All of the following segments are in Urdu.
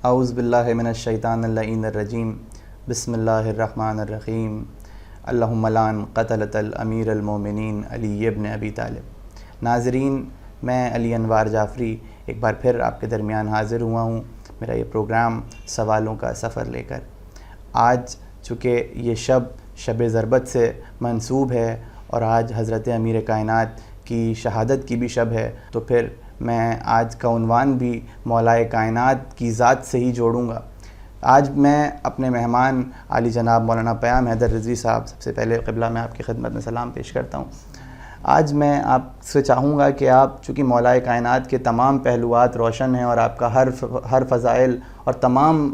اعوذ باللہ من الشیطان اللعین الرجیم بسم اللہ الرحمن الرحیم اللہم لعن قتلۃ الامیر المومنین علی ابن ابی طالب۔ ناظرین، میں علی انوار جعفری ایک بار پھر آپ کے درمیان حاضر ہوا ہوں، میرا یہ پروگرام سوالوں کا سفر لے کر۔ آج چونکہ یہ شب ضربت سے منسوب ہے اور آج حضرت امیر کائنات کی شہادت کی بھی شب ہے، تو پھر میں آج کا عنوان بھی مولائے کائنات کی ذات سے ہی جوڑوں گا۔ آج میں اپنے مہمان عالی جناب مولانا پیام حیدر رضوی صاحب، سب سے پہلے قبلہ میں آپ کی خدمت میں سلام پیش کرتا ہوں۔ آج میں آپ سے چاہوں گا کہ آپ چونکہ مولائے کائنات کے تمام پہلوات روشن ہیں اور آپ کا ہر فضائل اور تمام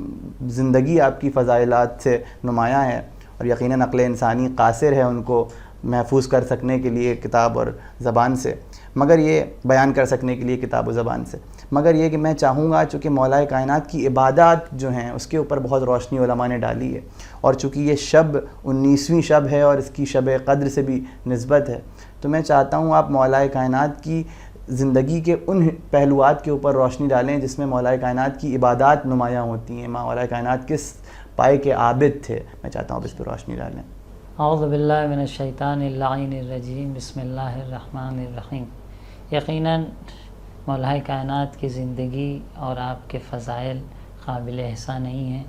زندگی آپ کی فضائلات سے نمایاں ہے، اور یقیناً عقل انسانی قاصر ہے ان کو محفوظ کر سکنے کے لیے کتاب اور زبان سے، مگر یہ بیان کر سکنے کے لیے کتاب و زبان سے، مگر یہ کہ میں چاہوں گا چونکہ مولائے کائنات کی عبادات جو ہیں اس کے اوپر بہت روشنی علماء نے ڈالی ہے، اور چونکہ یہ شب 19ویں شب ہے اور اس کی شب قدر سے بھی نسبت ہے، تو میں چاہتا ہوں آپ مولائے کائنات کی زندگی کے ان پہلوات کے اوپر روشنی ڈالیں جس میں مولائے کائنات کی عبادات نمایاں ہوتی ہیں۔ مولائے کائنات کس پائے کے عابد تھے، میں چاہتا ہوں آپ اس پہ روشنی ڈالیں۔ اعوذ باللہ من الشیطان اللعین الرجیم، بسم اللہ الرحمن الرحیم۔ یقیناً مولائے کائنات کی زندگی اور آپ کے فضائل قابل احسان نہیں ہیں،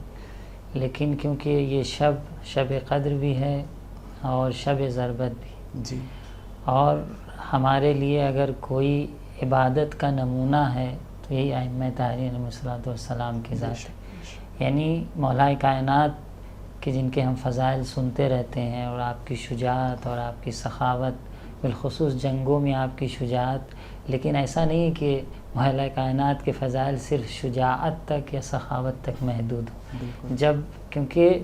لیکن کیونکہ یہ شب قدر بھی ہے اور شب ضربت بھی جی، اور ہمارے لیے اگر کوئی عبادت کا نمونہ ہے تو یہی ائمہ طاہرین علیہ الصلوۃ والسلام کی ذات ہے، یعنی مولائے کائنات کہ جن کے ہم فضائل سنتے رہتے ہیں، اور آپ کی شجاعت اور آپ کی سخاوت، بالخصوص جنگوں میں آپ کی شجاعت، لیکن ایسا نہیں کہ مولائے کائنات کے فضائل صرف شجاعت تک یا سخاوت تک محدود ہوں، کیونکہ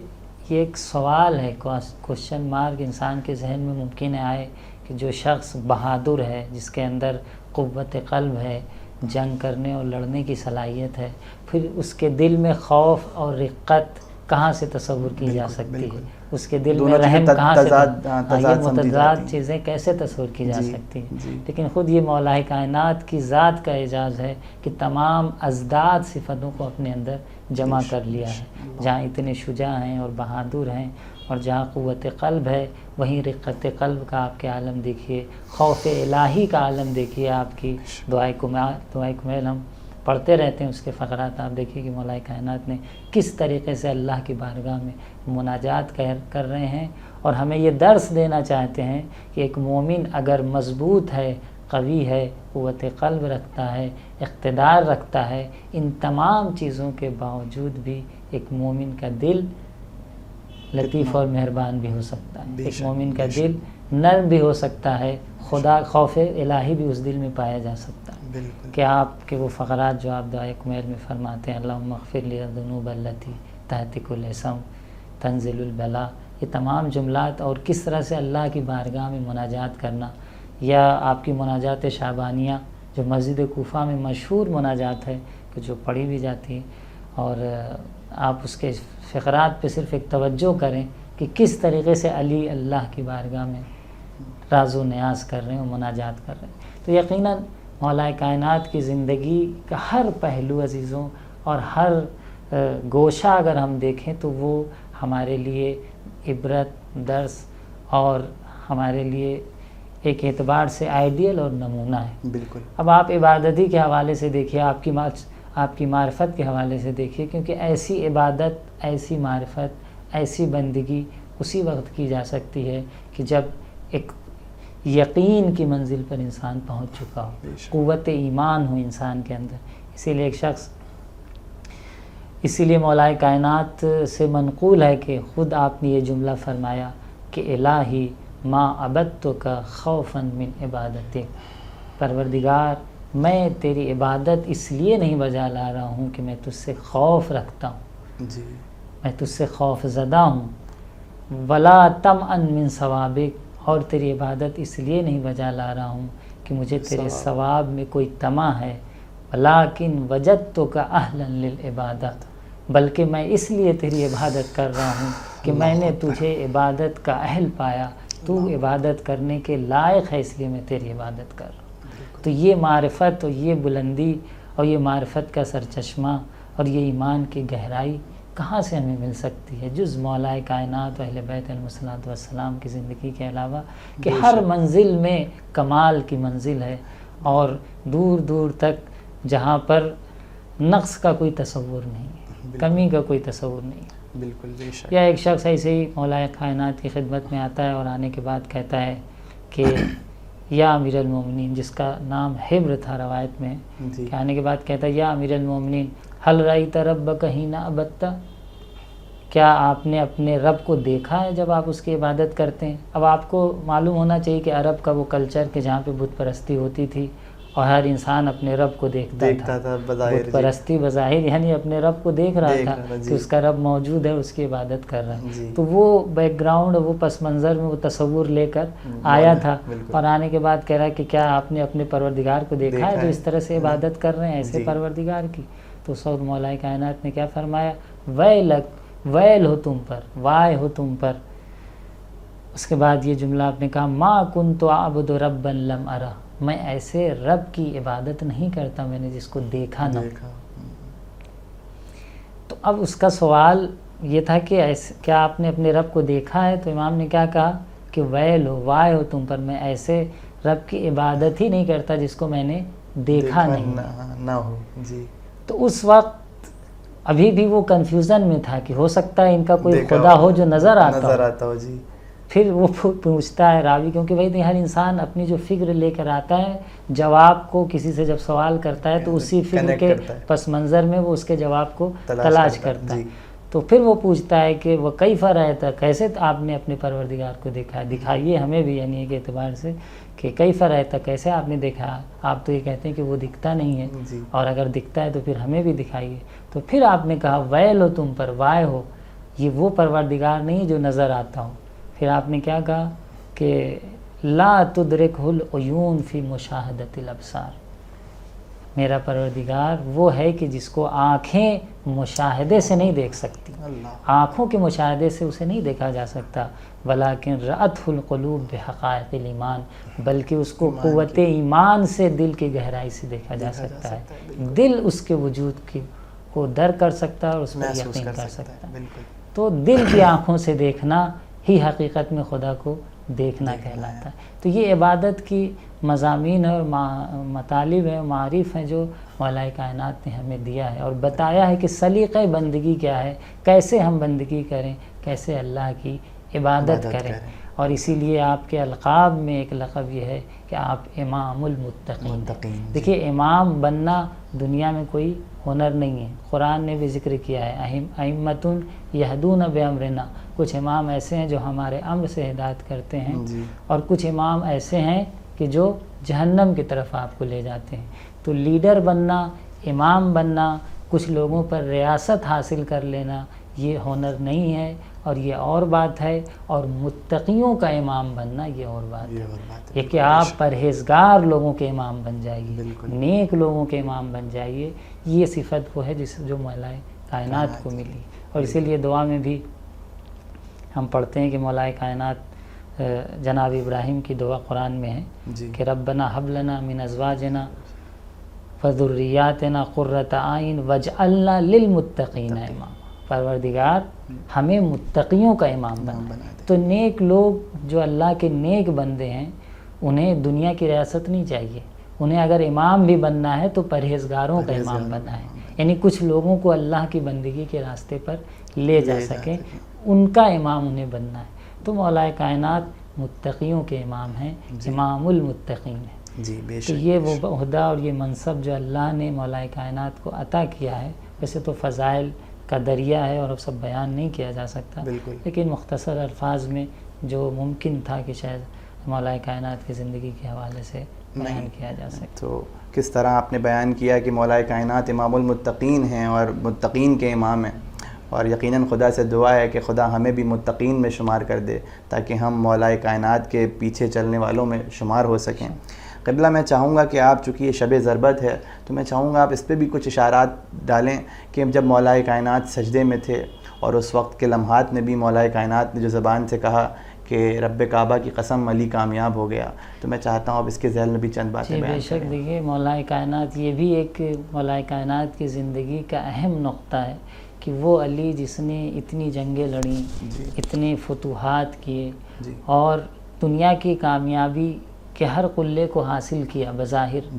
یہ ایک سوال ہے، کوشچن مارک انسان کے ذہن میں ممکن آئے کہ جو شخص بہادر ہے، جس کے اندر قوت قلب ہے، جنگ کرنے اور لڑنے کی صلاحیت ہے، پھر اس کے دل میں خوف اور رقت کہاں سے تصور کی جا سکتی ہے، اس کے دل میں رحم کہاں سے، یہ متضاد چیزیں کیسے تصور کی جا سکتی ہیں۔ لیکن خود یہ مولائے کائنات کی ذات کا اعجاز ہے کہ تمام ازداد صفتوں کو اپنے اندر جمع کر لیا ہے، جہاں اتنے شجاع ہیں اور بہادر ہیں، اور جہاں قوت قلب ہے وہیں رقت قلب کا آپ کے عالم دیکھیے، خوف الہی کا عالم دیکھیے۔ آپ کی دعائے کمیل ہم پڑھتے رہتے ہیں، اس کے فقرات آپ دیکھیے کہ مولائے کائنات نے کس طریقے سے اللہ کی بارگاہ میں مناجات کر رہے ہیں، اور ہمیں یہ درس دینا چاہتے ہیں کہ ایک مومن اگر مضبوط ہے، قوی ہے، قوت قلب رکھتا ہے، اقتدار رکھتا ہے، ان تمام چیزوں کے باوجود بھی ایک مومن کا دل لطیف اور مہربان بھی ہو سکتا ہے، ایک مومن کا دل نرم بھی ہو سکتا ہے، خدا خوف الہی بھی اس دل میں پایا جا سکتا ہے۔ کہ آپ کے وہ فقرات جو آپ دعائے کمیل میں فرماتے ہیں، اللہم اغفر لی الذنوب التی تحت کل اسم تنزل البلا، یہ تمام جملات، اور کس طرح سے اللہ کی بارگاہ میں مناجات کرنا، یا آپ کی مناجات شعبانیہ جو مسجد کوفہ میں مشہور مناجات ہے کہ جو پڑھی بھی جاتی ہے، اور آپ اس کے فقرات پہ صرف ایک توجہ کریں کہ کس طریقے سے علی اللہ کی بارگاہ میں راز و نیاز کر رہے ہیں اور مناجات کر رہے ہیں، تو یقیناً مولائے کائنات کی زندگی کا ہر پہلو عزیزوں اور ہر گوشہ اگر ہم دیکھیں تو وہ ہمارے لیے عبرت، درس، اور ہمارے لیے ایک اعتبار سے آئیڈیل اور نمونہ ہے۔ بالکل۔ اب آپ عبادتی کے حوالے سے دیکھیے، آپ کی معرفت کے حوالے سے دیکھیے، کیونکہ ایسی عبادت، ایسی معرفت، ایسی بندگی اسی وقت کی جا سکتی ہے کہ جب ایک یقین کی منزل پر انسان پہنچ چکا ہو، قوت ایمان ہو انسان کے اندر۔ اسی لیے ایک شخص، اسی لیے مولائے کائنات سے منقول ہے کہ خود آپ نے یہ جملہ فرمایا کہ الہی ما عبدتک خوفا من عبادتک، پروردگار میں تیری عبادت اس لیے نہیں بجا لا رہا ہوں کہ میں تجھ سے خوف رکھتا ہوں، میں تجھ سے خوف زدہ ہوں، ولا طمعا من ثوابک، اور تیری عبادت اس لیے نہیں بجا لا رہا ہوں کہ مجھے تیرے ثواب میں کوئی طمع ہے، ولیکن وجدتک اہلا للعبادت، بلکہ میں اس لیے تیری عبادت کر رہا ہوں کہ میں نے تجھے عبادت کا اہل پایا، تو عبادت کرنے کے لائق ہے، اس لیے میں تیری عبادت کر رہا ہوں۔ تو یہ معرفت اور یہ بلندی اور یہ معرفت کا سرچشمہ اور یہ ایمان کی گہرائی کہاں سے ہمیں مل سکتی ہے جز مولا کائنات و اہل بیت علیہ الصلوۃ والسلام کی زندگی کے علاوہ، کہ ہر منزل میں کمال کی منزل ہے، اور دور دور تک جہاں پر نقص کا کوئی تصور نہیں ہے، کمی کا کوئی تصور نہیں ہے۔ بالکل بے شک۔ یا ایک شخص ایسے ہی مولا کائنات کی خدمت میں آتا ہے اور آنے کے بعد کہتا ہے کہ یا امیر المومنین، جس کا نام حبر تھا روایت میں، جی کہ آنے کے بعد کہتا ہے یا امیر المومنین حل رأیت ربک حین عبدت، کیا آپ نے اپنے رب کو دیکھا ہے جب آپ اس کی عبادت کرتے ہیں؟ اب آپ کو معلوم ہونا چاہیے کہ عرب کا وہ کلچر کہ جہاں پہ بت پرستی ہوتی تھی اور ہر انسان اپنے رب کو دیکھتا تھا بظاہر، بت پرستی بظاہر یعنی اپنے رب کو دیکھ رہا تھا جی۔ کہ اس کا رب موجود ہے، اس کی عبادت کر رہا ہے، جی۔ تو وہ بیک گراؤنڈ، وہ پس منظر میں وہ تصور لے کر آیا تھا، اور آنے کے بعد کہہ رہا ہے کہ کیا آپ نے اپنے پروردگار کو دیکھا ہے جو اس طرح سے عبادت کر رہے ہیں ایسے پروردگار کی؟ تو اس وقت مولا کائنات نے کیا فرمایا؟ ویلک، ویل ہو تم پر، وائے ہو تم پر۔ اس کے بعد یہ جملہ آپ نے کہا ما کنت اعبد ربا لم ارہ، میں ایسے رب کی عبادت نہیں کرتا میں نے جس کو دیکھا نہ ہو۔ تو اب اس کا سوال یہ تھا کہ کیا آپ نے اپنے رب کو دیکھا ہے؟ تو امام نے کیا کہا کہ ویل ہو، وائے ہو تم پر، میں ایسے رب کی عبادت ہی نہیں کرتا جس کو میں نے دیکھا نہیں نہ ہو۔ جی۔ تو اس وقت ابھی بھی وہ کنفیوژن میں تھا کہ ہو سکتا ہے ان کا کوئی خدا ہو جو نظر آتا ہو۔ جی۔ پھر وہ پوچھتا ہے راوی، کیونکہ بھائی ہر انسان اپنی جو فکر لے کر آتا ہے، جواب کو کسی سے جب سوال کرتا ہے تو اسی فکر کے پس منظر میں وہ اس کے جواب کو تلاش کرتا ہے۔ تو پھر وہ پوچھتا ہے کہ وہ کیف رأیت، کیسے آپ نے اپنے پروردگار کو دیکھا؟ دکھائیے ہمیں بھی، یعنی ایک اعتبار سے کہ کیف رأیت، کیسے آپ نے دیکھا؟ آپ تو یہ کہتے ہیں کہ وہ دکھتا نہیں ہے، اور اگر دکھتا ہے تو پھر ہمیں بھی دکھائیے۔ تو پھر آپ نے کہا ویل ہو تم پر، وائے ہو، یہ وہ پروردگار نہیں جو نظر آتا ہو۔ پھر آپ نے کیا کہا کہ لا تدرکہ العیون فی مشاہدۃ الابصار، میرا پروردگار وہ ہے کہ جس کو آنکھیں مشاہدے سے نہیں دیکھ سکتی، آنکھوں کے مشاہدے سے اسے نہیں دیکھا جا سکتا، ولیکن رأتہ القلوب بحقائق الایمان، بلکہ اس کو قوت ایمان سے دل کی گہرائی سے دیکھا جا سکتا ہے، دل اس کے وجود کو درک کر سکتا ہے اور اس پر یقین کر سکتا ہے۔ تو دل کی آنکھوں سے دیکھنا ہی حقیقت میں خدا کو دیکھنا کہلاتا ہے۔ تو یہ عبادت کی مضامین اور مطالب ہیں، معارف ہیں جو مولا کائنات نے ہمیں دیا ہے اور بتایا ہے کہ سلیقہ بندگی کیا ہے، کیسے ہم بندگی کریں، کیسے اللہ کی عبادت کریں۔ اور اسی لیے آپ کے القاب میں ایک لقب یہ ہے کہ آپ امام المتقین۔ دیکھیے امام بننا دنیا میں کوئی ہنر نہیں ہے، قرآن نے بھی ذکر کیا ہے ائمۃ یہدون بامرنا، کچھ امام ایسے ہیں جو ہمارے امر سے ہدایت کرتے ہیں، اور کچھ امام ایسے ہیں کہ جو جہنم کی طرف آپ کو لے جاتے ہیں۔ تو لیڈر بننا، امام بننا، کچھ لوگوں پر ریاست حاصل کر لینا، یہ ہنر نہیں ہے، اور یہ اور بات ہے، اور متقیوں کا امام بننا یہ اور بات ہے، یہ کہ آپ پرہیزگار لوگوں کے امام بن جائیے، نیک لوگوں کے امام بن جائیے، یہ صفت وہ ہے جس جو مولا کائنات کو ملی۔ اور اسی لیے دعا میں بھی ہم پڑھتے ہیں کہ مولا کائنات جناب ابراہیم کی دعا قرآن میں ہے کہ ربنا حب لنا من ازواجنا وذریاتنا قرۃ اعین واجعلنا للمتقین اماما، پروردگار ہمیں متقیوں کا امام بنا دے۔ تو نیک لوگ جو اللہ کے نیک بندے ہیں انہیں دنیا کی ریاست نہیں چاہیے، انہیں اگر امام بھی بننا ہے تو پرہیزگاروں کا امام بننا ہے، یعنی کچھ لوگوں کو اللہ کی بندگی کے راستے پر لے جا سکے، ان کا امام انہیں بننا ہے۔ تو مولا کائنات متقیوں کے امام ہیں، امام المتقین ہیں۔ جی بے شک۔ تو یہ وہ عہدہ اور یہ منصب جو اللہ نے مولا کائنات کو عطا کیا ہے، ویسے تو فضائل کا دریا ہے اور اب سب بیان نہیں کیا جا سکتا، لیکن مختصر الفاظ میں جو ممکن تھا کہ شاید مولا کائنات کی زندگی کے حوالے سے بیان کیا جا سکتا۔ تو کس طرح آپ نے بیان کیا کہ مولا کائنات امام المتقین ہیں اور متقین کے امام ہیں، اور یقیناً خدا سے دعا ہے کہ خدا ہمیں بھی متقین میں شمار کر دے تاکہ ہم مولا کائنات کے پیچھے چلنے والوں میں شمار ہو سکیں۔ قبلہ میں چاہوں گا کہ آپ چونکہ یہ شب ضربت ہے تو میں چاہوں گا آپ اس پہ بھی کچھ اشارات ڈالیں کہ جب مولا کائنات سجدے میں تھے اور اس وقت کے لمحات میں بھی مولا کائنات نے جو زبان سے کہا کہ رب کعبہ کی قسم علی کامیاب ہو گیا، تو میں چاہتا ہوں اب اس کے ذیل میں بھی چند باتیں بیان بے شک. دیکھیے مولا کائنات، یہ بھی ایک مولا کائنات کی زندگی کا اہم نقطہ ہے کہ وہ علی جس نے اتنی جنگیں لڑیں، اتنے فتوحات کیے اور دنیا کی کامیابی کے ہر قلے کو حاصل کیا بظاہر،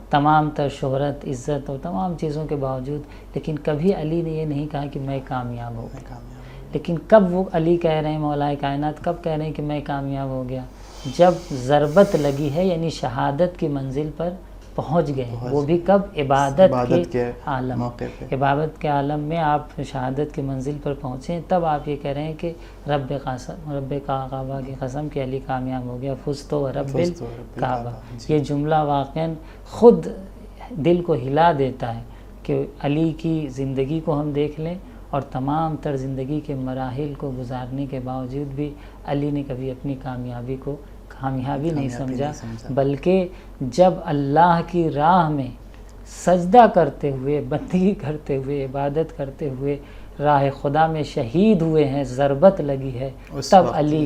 تمام تر شہرت، عزت اور تمام چیزوں کے باوجود، لیکن کبھی علی نے یہ نہیں کہا کہ میں کامیاب ہو گیا. لیکن کب وہ علی کہہ رہے ہیں، مولا کائنات کب کہہ رہے ہیں کہ میں کامیاب ہو گیا؟ جب ضربت لگی ہے، یعنی شہادت کی منزل پر پہنچ گئے. وہ بھی کب؟ عبادت کے عالم، عبادت کے عالم میں آپ شہادت کی منزل پر پہنچے، تب آپ یہ کہہ رہے ہیں کہ رب کعبہ کی قسم کہ علی کامیاب ہو گیا. فزت ورب الکعبہ. یہ جملہ واقعاً خود دل کو ہلا دیتا ہے کہ علی کی زندگی کو ہم دیکھ لیں اور تمام تر زندگی کے مراحل کو گزارنے کے باوجود بھی علی نے کبھی اپنی کامیابی کو کامیابی نہیں سمجھا، بلکہ جب اللہ کی راہ میں سجدہ کرتے ہوئے، بندگی کرتے ہوئے، عبادت کرتے ہوئے راہ خدا میں شہید ہوئے ہیں، ضربت لگی ہے، تب علی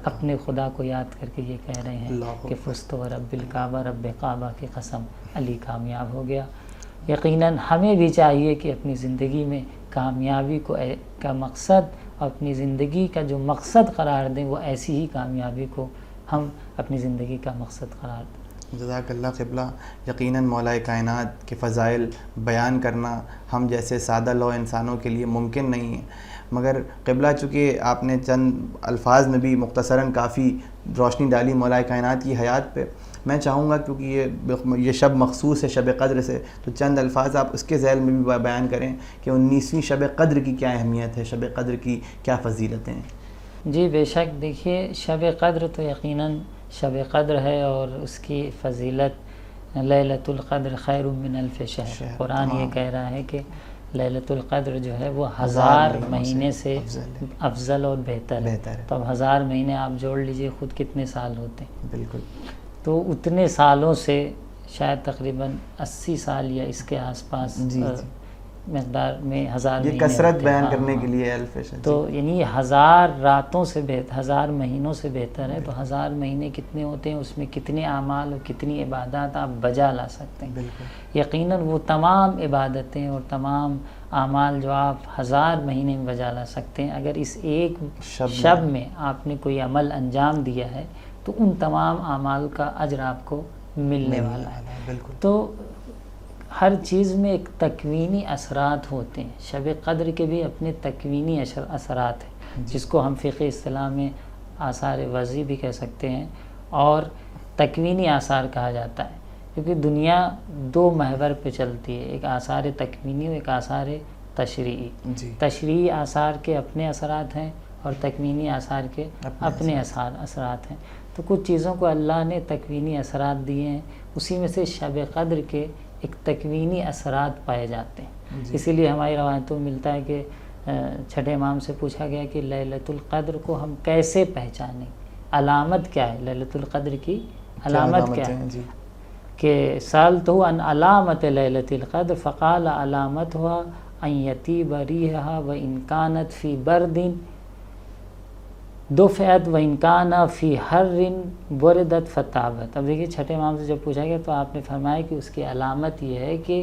اپنے خدا کو یاد کر کے یہ کہہ رہے ہیں کہ فزت ورب الکعبہ، رب کعبہ کی قسم علی کامیاب ہو گیا. یقیناً ہمیں بھی چاہیے کہ اپنی زندگی میں کامیابی کا مقصد، اپنی زندگی کا جو مقصد قرار دیں، وہ ایسی ہی کامیابی کو ہم اپنی زندگی کا مقصد قرار دیں. جزاک اللہ قبلہ. یقیناً مولا کائنات کے فضائل بیان کرنا ہم جیسے سادہ لو انسانوں کے لیے ممکن نہیں ہے، مگر قبلہ چونکہ آپ نے چند الفاظ میں بھی مختصراً کافی روشنی ڈالی مولا کائنات کی حیات پہ، میں چاہوں گا کیونکہ یہ شب مخصوص ہے شب قدر سے، تو چند الفاظ آپ اس کے ذیل میں بھی بیان کریں کہ 19ویں شب قدر کی کیا اہمیت ہے، شب قدر کی کیا فضیلتیں ہیں. جی بے شک. دیکھیے شب قدر تو یقیناً شب قدر ہے اور اس کی فضیلت لیلۃ القدر خیر من الف شہر. قرآن یہ کہہ رہا ہے کہ لیلۃ القدر جو ہے وہ 1000 مہینے سے افضل اور بہتر ہے. تو اب 1000 مہینے آپ جوڑ لیجئے خود کتنے سال ہوتے ہیں. بالکل. تو اتنے سالوں سے شاید تقریباً 80 سال یا اس کے آس پاس مقدار میں 1000 یہ کثرت بیان کرنے کے لیے الف شہر. تو یعنی 1000 راتوں سے 1000 مہینوں سے بہتر ہے. تو 1000 مہینے کتنے ہوتے ہیں، اس میں کتنے اعمال اور کتنی عبادات آپ بجا لا سکتے ہیں. یقیناً وہ تمام عبادتیں اور تمام اعمال جو آپ 1000 مہینے میں بجا لا سکتے ہیں، اگر اس ایک شب میں آپ نے کوئی عمل انجام دیا ہے تو ان تمام اعمال کا اجر آپ کو ملنے والا ہے. تو ہر چیز میں ایک تکوینی اثرات ہوتے ہیں. شب قدر کے بھی اپنے تکوینی اثرات ہیں، جس کو ہم فقہ اصطلاح میں آثار وضعی بھی کہہ سکتے ہیں اور تکوینی آثار کہا جاتا ہے، کیونکہ دنیا 2 محور پہ چلتی ہے، ایک آثار تکوینی اور ایک آثار تشریعی. تشریعی آثار کے اپنے اثرات ہیں اور تکوینی آثار کے اپنے اثرات ہیں. تو کچھ چیزوں کو اللہ نے تکوینی اثرات دیے ہیں، اسی میں سے شب قدر کے ایک تکوینی اثرات پائے جاتے ہیں. اسی لیے ہماری روایتوں میں ملتا ہے کہ چھٹے امام سے پوچھا گیا کہ لیلۃ القدر کو ہم کیسے پہچانیں، علامت کیا ہے، لیلۃ القدر کی علامت کیا ہے. کہ سألتہ عن علامت لیلۃ القدر فقال علامتها ان یطیب ریحها وان کانت فی برد دفعت وان کان فی حر بردت فتابت. اب دیکھیے چھٹے امام سے جب پوچھا گیا تو آپ نے فرمایا کہ اس کی علامت یہ ہے کہ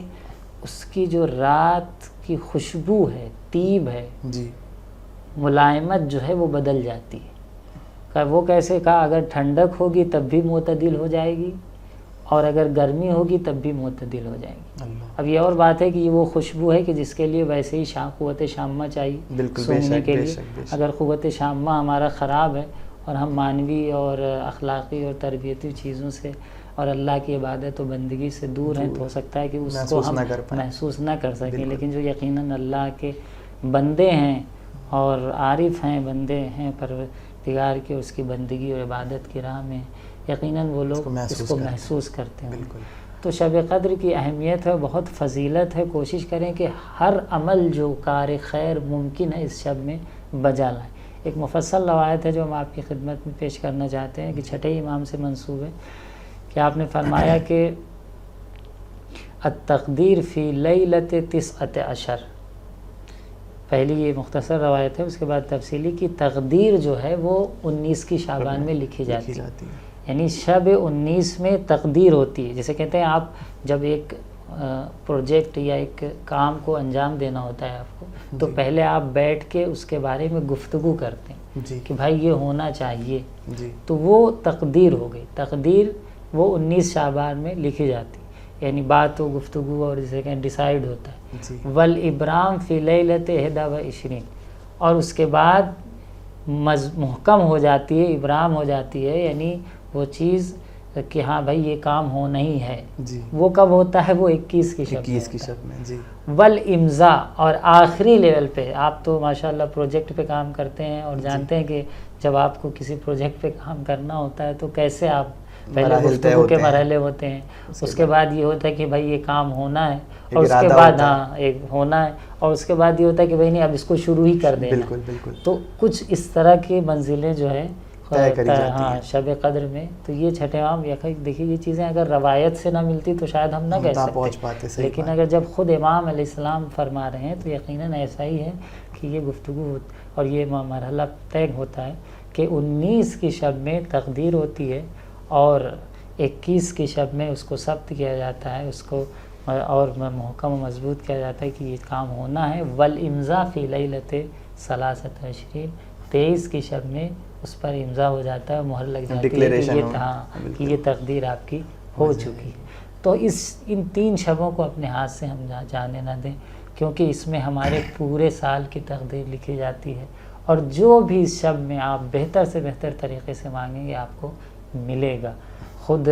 اس کی جو رات کی خوشبو ہے، طیب ہے، ملائمت جو ہے وہ بدل جاتی ہے. وہ کیسے کہا، اگر ٹھنڈک ہوگی تب بھی معتدل ہو جائے گی اور اگر گرمی ہوگی تب بھی معتدل ہو جائے گی. اب یہ اور بات ہے کہ یہ وہ خوشبو ہے کہ جس کے لیے ویسے ہی قوت شامہ چاہیے سونگنے کے لیے. اگر قوت شامہ ہمارا خراب ہے اور ہم معنوی اور اخلاقی اور تربیتی چیزوں سے اور اللہ کی عبادت و بندگی سے دور ہیں، تو ہو سکتا ہے کہ اس کو ہم محسوس نہ کر سکیں. لیکن جو یقیناً اللہ کے بندے ہیں اور عارف ہیں، بندے ہیں پروردگار کے، اس کی بندگی اور عبادت کی راہ میں، یقیناً وہ لوگ اس کو محسوس کرتے ہیں. تو شب قدر کی اہمیت ہے، بہت فضیلت ہے. کوشش کریں کہ ہر عمل جو کار خیر ممکن ہے اس شب میں بجا لائیں. ایک مفصل روایت ہے جو ہم آپ کی خدمت میں پیش کرنا چاہتے ہیں کہ چھٹے امام سے منسوب ہے کہ آپ نے فرمایا کہ التقدیر فی لیلۃ 19، پہلی یہ مختصر روایت ہے، اس کے بعد تفصیلی کی تقدیر جو ہے وہ 19 کی شعبان میں لکھی جاتی ہے. یعنی شب 19 میں تقدیر ہوتی ہے. جیسے کہتے ہیں آپ جب ایک پروجیکٹ یا ایک کام کو انجام دینا ہوتا ہے آپ کو، تو پہلے آپ بیٹھ کے اس کے بارے میں گفتگو کرتے ہیں کہ بھائی یہ ہونا چاہیے. تو وہ تقدیر ہو گئی. تقدیر وہ 19 شعبان میں لکھی جاتی ہے. یعنی بات و گفتگو اور جسے کہیں ڈیسائیڈ ہوتا ہے. والابرام فی لیلۃ 21، اور اس کے بعد محکم ہو جاتی ہے، ابرام ہو جاتی ہے، یعنی وہ چیز کہ ہاں بھائی یہ کام ہونا ہی ہے. وہ کب ہوتا ہے؟ وہ 21 کی شب میں. والامضاء، اور آخری لیول پہ آپ تو ماشاءاللہ پروجیکٹ پہ کام کرتے ہیں اور جانتے ہیں کہ جب آپ کو کسی پروجیکٹ پہ کام کرنا ہوتا ہے تو کیسے آپ پہلے گفتگو کے مرحلے ہوتے ہیں، اس کے بعد یہ ہوتا ہے کہ بھائی یہ کام ہونا ہے، اور اس کے بعد ایک ہونا ہے، اور اس کے بعد یہ ہوتا ہے کہ بھائی نہیں اب اس کو شروع ہی کر دینا. بالکل. تو کچھ اس طرح کی منزلیں جو ہے شب قدر میں. تو یہ چھٹے عام دیکھیے یہ چیزیں اگر روایت سے نہ ملتی تو شاید ہم نہ کہہ سکتے، لیکن اگر جب خود امام علیہ السلام فرما رہے ہیں تو یقیناً ایسا ہی ہے کہ یہ گفتگو اور یہ مرحلہ طے ہوتا ہے کہ 19 کی شب میں تقدیر ہوتی ہے اور 21 کی شب میں اس کو ثبت کیا جاتا ہے، اس کو اور محکم و مضبوط کیا جاتا ہے کہ یہ کام ہونا ہے. والامضاء فی لیلۃ 23، 23 کی شب میں اس پر امضا ہو جاتا ہے، مہر لگ جاتی ہے کہ یہ تقدیر آپ کی ہو چکی ہے. تو ان 3 شبوں کو اپنے ہاتھ سے ہم جانے نہ دیں، کیونکہ اس میں ہمارے پورے سال کی تقدیر لکھی جاتی ہے، اور جو بھی اس شب میں آپ بہتر سے بہتر طریقے سے مانگیں گے آپ کو ملے گا خود.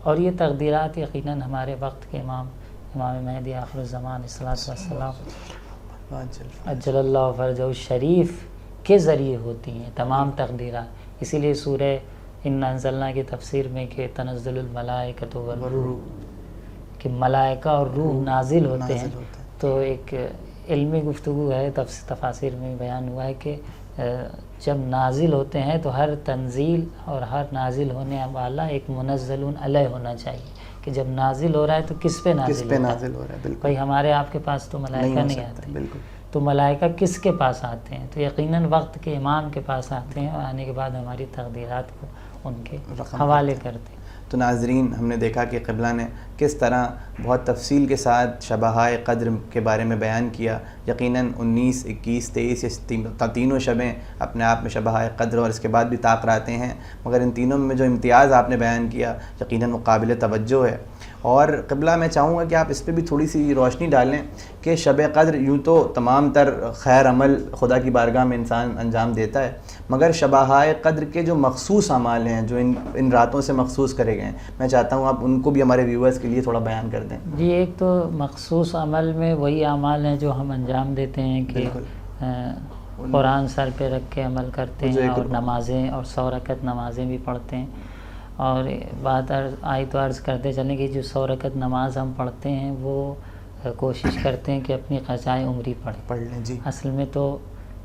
اور یہ تقدیرات یقیناً ہمارے وقت کے امام مہدی آخر الزمان الصلاۃ والسلام عجل اللہ فرجہ الشریف کے ذریعے ہوتی ہیں تمام تقدیرات. اسی لیے سورہ انا انزلنا کی تفسیر میں کہ تنزل الملائکۃ والروح، کہ ملائکہ اور روح نازل ہوتے ہیں. تو ایک علمی گفتگو ہے، تفاسیر میں بیان ہوا ہے کہ جب نازل ہوتے ہیں تو ہر تنزیل اور ہر نازل ہونے والا ایک منزل علیہ ہونا چاہیے، کہ جب نازل ہو رہا ہے تو کس پہ نازل ہو رہا ہے. بھائی ہمارے آپ کے پاس تو ملائکہ نہیں آتے، تو ملائکہ کس کے پاس آتے ہیں؟ تو یقیناً وقت کے امام کے پاس آتے ہیں، اور آنے کے بعد ہماری تقدیرات کو ان کے حوالے کرتے ہیں. تو ناظرین، ہم نے دیکھا کہ قبلہ نے کس طرح بہت تفصیل کے ساتھ شبہائے قدر کے بارے میں بیان کیا. یقیناً 19، 21، 23 یہ تینوں شبیں اپنے آپ میں شبہائے قدر اور اس کے بعد بھی طاق رہتے ہیں، مگر ان تینوں میں جو امتیاز آپ نے بیان کیا یقیناً وہ قابل توجہ ہے. اور قبلہ میں چاہوں گا کہ آپ اس پہ بھی تھوڑی سی روشنی ڈالیں کہ شب قدر یوں تو تمام تر خیر عمل خدا کی بارگاہ میں انسان انجام دیتا ہے، مگر شبہائے قدر کے جو مخصوص اعمال ہیں جو ان راتوں سے مخصوص کرے گئے ہیں، میں چاہتا ہوں آپ ان کو بھی ہمارے ویورز کے لیے تھوڑا بیان کر دیں. جی، ایک تو مخصوص عمل میں وہی اعمال ہیں جو ہم انجام دیتے ہیں کہ قرآن سر پہ رکھ کے عمل کرتے ہیں، اور نمازیں اور 100 رکعت نمازیں بھی پڑھتے ہیں. اور بات آئی تو عرض کرتے چلیں کہ جو 100 رکعت نماز ہم پڑھتے ہیں وہ کوشش کرتے ہیں کہ اپنی قضائے عمری پڑھ لیں. جی، اصل میں تو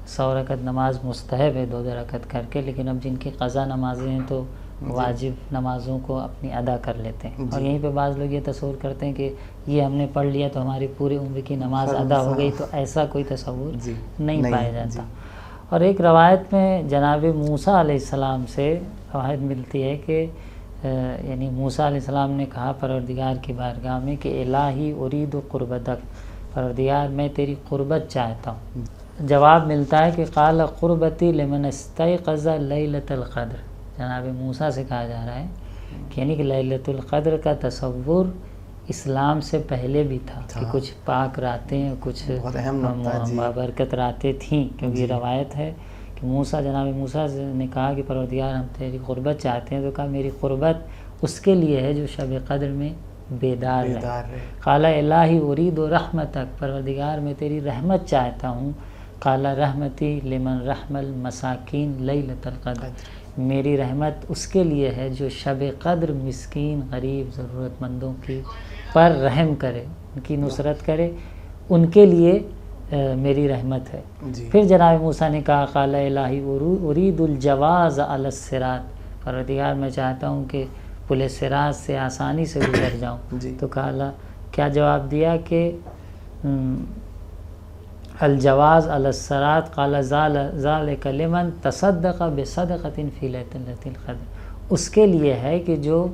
100 رکعت نماز مستحب ہے 2 رکعت کر کے، لیکن اب جن کی قضا نمازیں ہیں تو واجب نمازوں کو اپنی ادا کر لیتے ہیں. اور یہیں پہ بعض لوگ یہ تصور کرتے ہیں کہ یہ ہم نے پڑھ لیا تو ہماری پوری عمر کی نماز ادا ہو گئی، تو ایسا کوئی تصور نہیں پایا جاتا. اور ایک روایت میں جناب موسیٰ علیہ السلام سے روایت ملتی ہے کہ یعنی موسیٰ علیہ السلام نے کہا پروردگار کی بارگاہ میں کہ الہی ارید قربتک، پروردگار میں تیری قربت چاہتا ہوں. جواب ملتا ہے کہ قال قربتی لمن استيقظ لیلۃ القدر. جناب موسیٰ سے کہا جا رہا ہے کہ یعنی کہ لیلۃ القدر کا تصور اسلام سے پہلے بھی تھا کہ کچھ پاک راتیں، کچھ برکت راتیں تھیں، کیونکہ یہ روایت ہے کہ جناب موسیٰ نے کہا کہ پروردگار ہم تیری قربت چاہتے ہیں. تو کہا میری قربت اس کے لیے ہے جو شب قدر میں بیدار رہے. قال الہی ارید رحمتک، پروردگار میں تیری رحمت چاہتا ہوں. قال رحمتی لمن رحم المساکین لیلۃ القدر، میری رحمت اس کے لیے ہے جو شب قدر مسکین غریب ضرورت مندوں کی پر رحم کرے، ان کی نصرت کرے، ان کے لیے میری رحمت ہے. پھر جناب موسیٰ نے کہا قال الہی ارید الجواز علی الصراط، پروردگار میں چاہتا ہوں کہ پل صراط سے آسانی سے گزر جاؤں. تو کہا کیا جواب دیا کہ الجواز علی الصراط قال ذالک لمن تصدق بصدقۃ فی لیلۃ القدر، اس کے لیے ہے کہ جو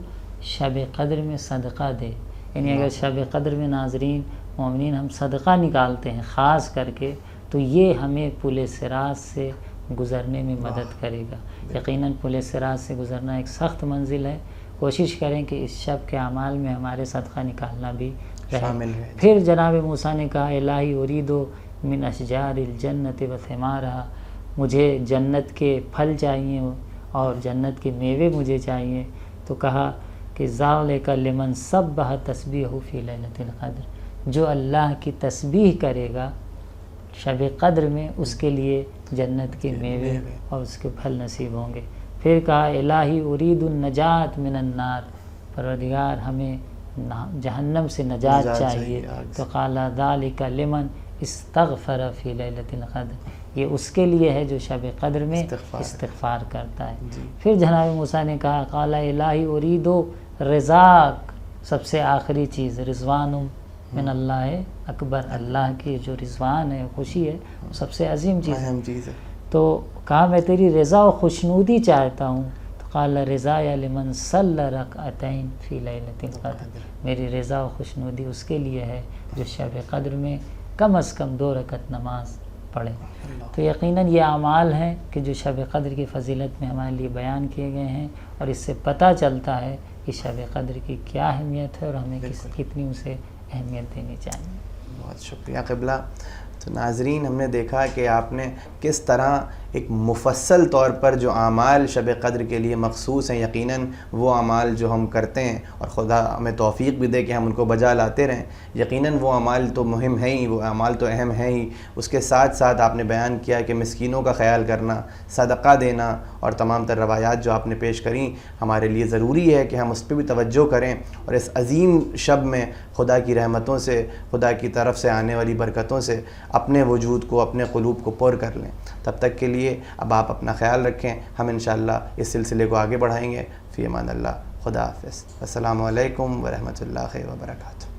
شب قدر میں صدقہ دے. یعنی اگر شب قدر میں ناظرین مومنین ہم صدقہ نکالتے ہیں خاص کر کے، تو یہ ہمیں پل صراط سے گزرنے میں مدد کرے گا. یقیناً پل صراط سے گزرنا ایک سخت منزل ہے. کوشش کریں کہ اس شب کے اعمال میں ہمارے صدقہ نکالنا بھی شامل ہے. پھر جناب موسیٰ نے کہا الہی ارید من اشجار الجنت و ثمارہا، مجھے جنت کے پھل چاہیے اور جنت کے میوے مجھے چاہیے. تو کہا کہ ذالک لمن سبح تسبیحہ فی لیلۃ القدر، جو اللہ کی تسبیح کرے گا شب قدر میں اس کے لیے جنت کے میوے اور اس کے پھل نصیب ہوں گے. پھر کہا الہی ارید النجات من النار، پروردگار ہمیں جہنم سے نجات چاہیے. تو قال ذالک لمن استغفر فی لیلۃ القدر، یہ اس کے لیے ہے جو شب قدر میں استغفار کرتا ہے. پھر جناب موسیٰ نے کہا قال الہی ارید رضاک، سب سے آخری چیز رضوان من اللہ اکبر، اللہ کی جو رضوان ہے خوشی ہے وہ سب سے عظیم چیز ہے. تو کہا میں تیری رضا و خوشنودی چاہتا ہوں. تو قال رضا لمن صلی رکعتین فی لیلۃ القدر، میری رضا و خوشنودی اس کے لیے ہے جو شب قدر میں کم از کم 2 رکعت نماز پڑھے. تو یقیناً یہ اعمال ہیں کہ جو شب قدر کی فضیلت میں ہمارے لیے بیان کیے گئے ہیں، اور اس سے پتہ چلتا ہے کہ شب قدر کی کیا اہمیت ہے اور ہمیں کتنی اسے اہمیت دینی چاہیے. بہت شکریہ قبلہ. تو ناظرین ہم نے دیکھا کہ آپ نے کس طرح ایک مفصل طور پر جو اعمال شب قدر کے لیے مخصوص ہیں، یقیناً وہ اعمال جو ہم کرتے ہیں اور خدا ہمیں توفیق بھی دے کہ ہم ان کو بجا لاتے رہیں، یقیناً وہ اعمال تو مہم ہیں ہی، وہ اعمال تو اہم ہیں ہی. اس کے ساتھ ساتھ آپ نے بیان کیا کہ مسکینوں کا خیال کرنا، صدقہ دینا اور تمام تر روایات جو آپ نے پیش کریں ہمارے لیے ضروری ہے کہ ہم اس پہ بھی توجہ کریں اور اس عظیم شب میں خدا کی رحمتوں سے، خدا کی طرف سے آنے والی برکتوں سے اپنے وجود کو، اپنے قلوب کو پر کر لیں. تب تک کے لیے اب آپ اپنا خیال رکھیں. ہم انشاءاللہ اس سلسلے کو آگے بڑھائیں گے. فی امان اللہ. خدا حافظ. السلام علیکم ورحمۃ اللہ وبرکاتہ.